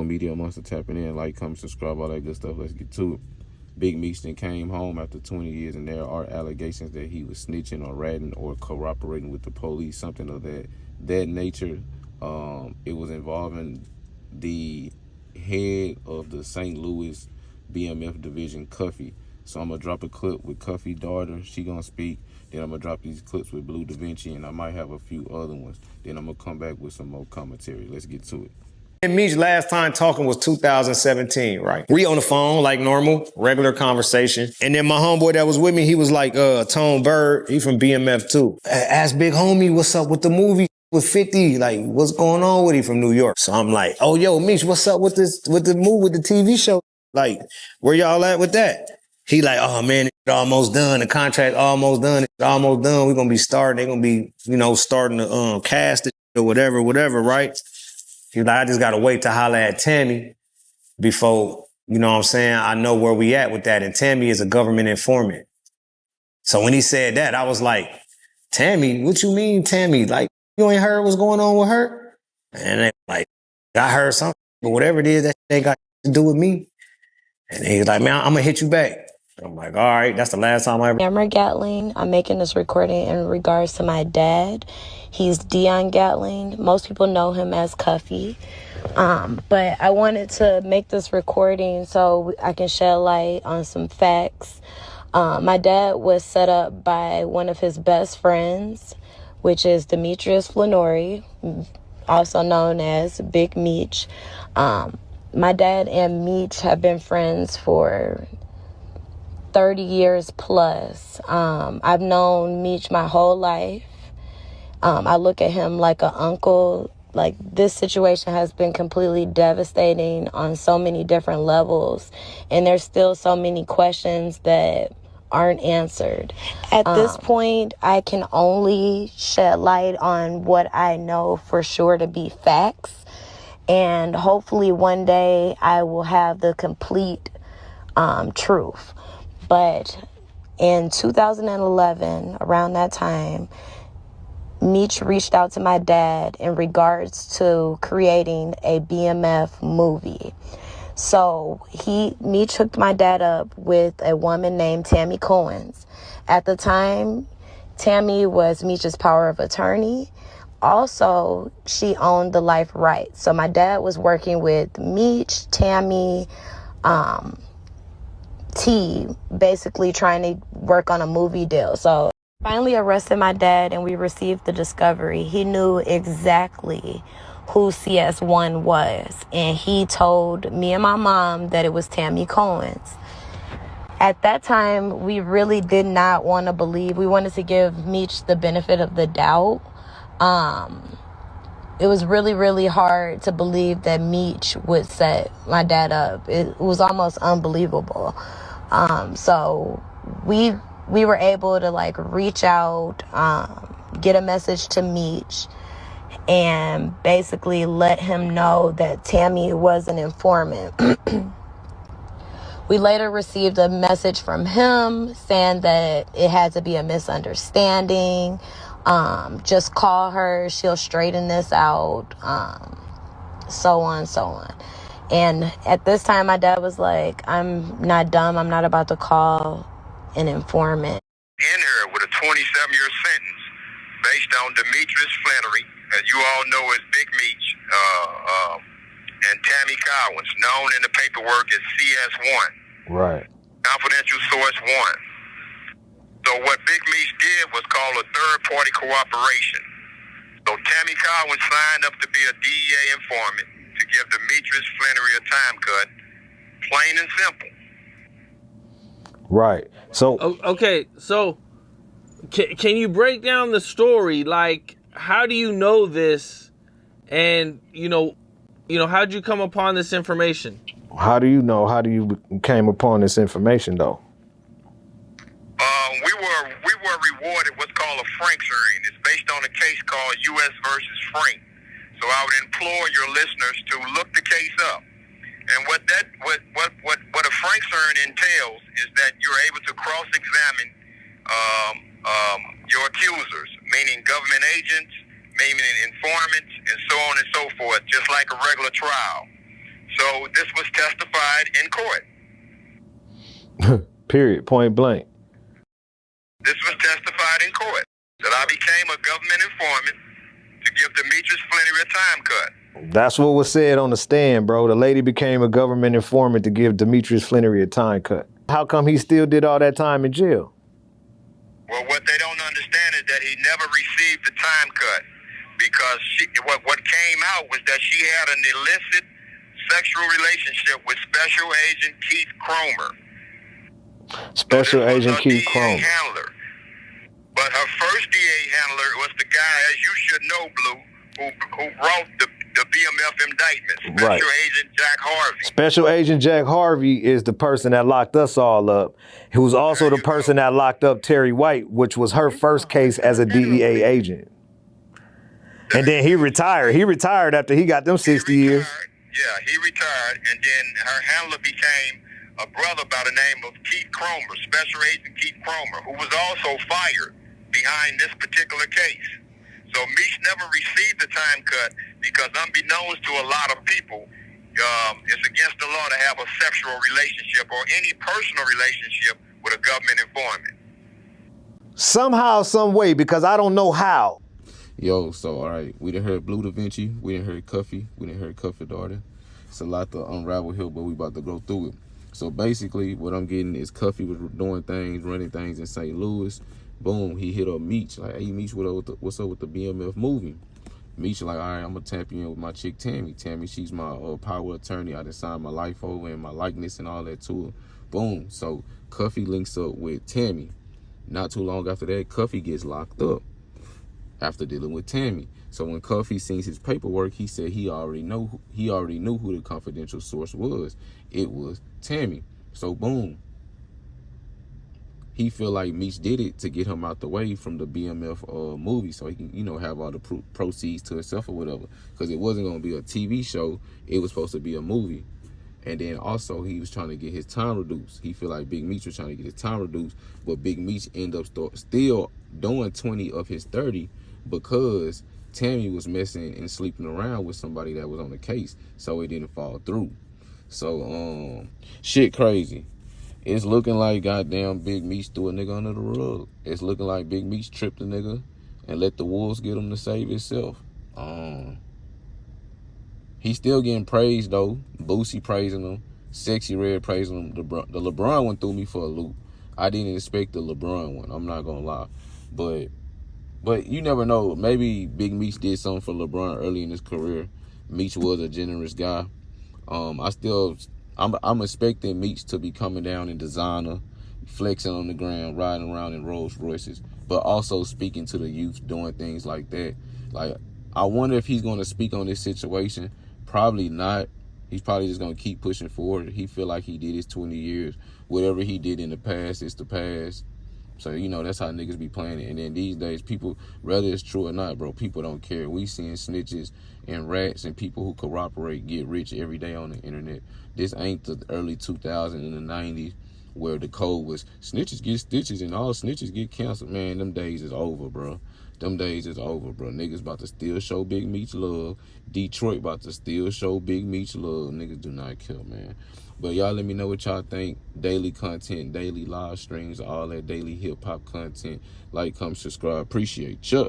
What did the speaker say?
media monster tapping in. Like, comment, subscribe, all that good stuff. Let's get to it. Big Meech then came home after 20 years, and there are allegations that he was snitching or ratting or cooperating with the police, something of that nature. It was involving the head of the St. Louis BMF division, Cuffy. So I'm gonna drop a clip with Cuffy's daughter. She gonna speak. Then I'm gonna drop these clips with Blue Da Vinci, and I might have a few other ones. Then I'm gonna come back with some more commentary. Let's get to it. And Meech last time talking was 2017, right? We on the phone like normal, regular conversation. And then my homeboy that was with me, he was like, Tone Bird, he from BMF too. Ask Big Homie, what's up with the movie with 50? Like, what's going on with him from New York? So I'm like, oh, yo, Meech, what's up with the movie, with the TV show? Like, where y'all at with that? He like, oh man, it's almost done. The contract almost done. It's almost done. We're gonna be starting. They're gonna be, starting to cast it or whatever, right? He's like, I just gotta wait to holler at Tammy before, you know what I'm saying, I know where we at with that. And Tammy is a government informant. So when he said that, I was like, Tammy, what you mean, Tammy? Like, you ain't heard what's going on with her? And they like, I heard something, but whatever it is, that ain't got to do with me. And he's like, man, I'm gonna hit you back. I'm like, all right, that's the last time I ever. Amber Gatling. I'm making this recording in regards to my dad. He's Dion Gatling. Most people know him as Cuffy. But I wanted to make this recording so I can shed light on some facts. My dad was set up by one of his best friends, which is Demetrius Flannery, also known as Big Meech. My dad and Meech have been friends for 30 years plus. I've known Meech my whole life. I look at him like an uncle. Like, this situation has been completely devastating on so many different levels, and there's still so many questions that aren't answered. At this point, I can only shed light on what I know for sure to be facts, and hopefully one day I will have the complete truth. But in 2011, around that time, Meech reached out to my dad in regards to creating a BMF movie. So Meech hooked my dad up with a woman named Tammy Cohen's. At the time, Tammy was Meech's power of attorney. Also, she owned the life rights. So my dad was working with Meech, Tammy, T, basically trying to work on a movie deal. So finally arrested my dad and we received the discovery. He knew exactly who CS1 was, and he told me and my mom that it was Tammy Cohen's. At that time, we really did not want to believe. We wanted to give Meech the benefit of the doubt. It was really, really hard to believe that Meech would set my dad up. It was almost unbelievable. So we were able to like reach out, get a message to Meech, and basically let him know that Tammy was an informant. We later received a message from him saying that it had to be a misunderstanding. Just call her, she'll straighten this out, so on, so on. And at this time, my dad was like, I'm not dumb. I'm not about to call an informant. In her with a 27-year sentence based on Demetrius Flannery, as you all know as Big Meech, and Tammy Collins, known in the paperwork as CS1. Right. Confidential source 1. So what Big Meech did was call a third-party cooperation. So Tammy Collins signed up to be a DEA informant to give Demetrius Flannery a time cut, plain and simple. Right. So okay. So can you break down the story? Like, how do you know this? And how'd you come upon this information? how do you know? How do you came upon this information though? We were rewarded what's called a Franks hearing. It's based on a case called U.S. versus Frank. So I would implore your listeners to look the case up. And what a Franks hearing entails is that you're able to cross-examine your accusers, meaning government agents, meaning informants, and so on and so forth, just like a regular trial. So this was testified in court. Period. Point blank. This was testified in court that I became a government informant to give Demetrius Flannery a time cut. That's what was said on the stand, bro. The lady became a government informant to give Demetrius Flannery a time cut. How come he still did all that time in jail? Well, what they don't understand is that he never received the time cut because what came out was that she had an illicit sexual relationship with Special Agent Keith Cromer. Special Agent Keith Cromer. Handler. But her first DA handler was the guy, as you should know, Blue, who wrote the BMF indictment, Special Agent Jack Harvey. Special Agent Jack Harvey is the person that locked us all up, who was also the person that locked up Terry White, which was her first case as a DEA agent. And then he retired. He retired after he got them 60 years. Yeah, he retired, and then her handler became a brother by the name of Keith Cromer, Special Agent Keith Cromer, who was also fired behind this particular case. So Meech never received the time cut because, unbeknownst to a lot of people, it's against the law to have a sexual relationship or any personal relationship with a government informant. Somehow, some way, because I don't know how. Yo, so all right, we done heard Blue Da Vinci, we done heard Cuffy, we done heard Cuffy daughter. It's a lot to unravel here, but we about to go through it. So basically, what I'm getting is Cuffy was doing things, running things in St. Louis. Boom, he hit up Meech, like, hey, Meech, what's up with the BMF movie? Meech like, all right, I'm gonna tap you in with my chick, Tammy. Tammy, she's my power attorney. I just signed my life over and my likeness and all that to her. Boom, so Cuffy links up with Tammy. Not too long after that, Cuffy gets locked up after dealing with Tammy. So when Cuffy sees his paperwork, he said he already knew who the confidential source was. It was Tammy. So boom, he feel like Meech did it to get him out the way from the BMF movie, so he can, have all the proceeds to himself or whatever. Because it wasn't going to be a TV show. It was supposed to be a movie. And then also he was trying to get his time reduced. He feel like Big Meech was trying to get his time reduced, but Big Meech ended up still doing 20 of his 30 because Tammy was messing and sleeping around with somebody that was on the case, so it didn't fall through. So shit crazy. It's looking like goddamn Big Meech threw a nigga under the rug. It's looking like Big Meech tripped a nigga and let the wolves get him to save himself. He's still getting praised though. Boosie praising him. Sexy Red praising him. The LeBron one threw me for a loop. I didn't expect the LeBron one. I'm not gonna lie. But you never know. Maybe Big Meech did something for LeBron early in his career. Meech was a generous guy. I'm expecting Meech to be coming down in designer, flexing on the ground, riding around in Rolls Royces, but also speaking to the youth, doing things like that. Like, I wonder if he's going to speak on this situation. Probably not. He's probably just going to keep pushing forward. He feel like he did his 20 years. Whatever he did in the past is the past. So, that's how niggas be playing it. And then these days, people, whether it's true or not, bro, people don't care. We seeing snitches and rats and people who corroborate get rich every day on the internet. This ain't the early 2000s and the 90s where the code was snitches get stitches and all snitches get canceled. Man, them days is over, bro. Them days is over, bro. Niggas about to still show Big Meech love. Detroit about to still show Big Meech love. Niggas do not kill, man. But y'all let me know what y'all think. Daily content, daily live streams, all that daily hip-hop content. Like, comment, subscribe. Appreciate ya.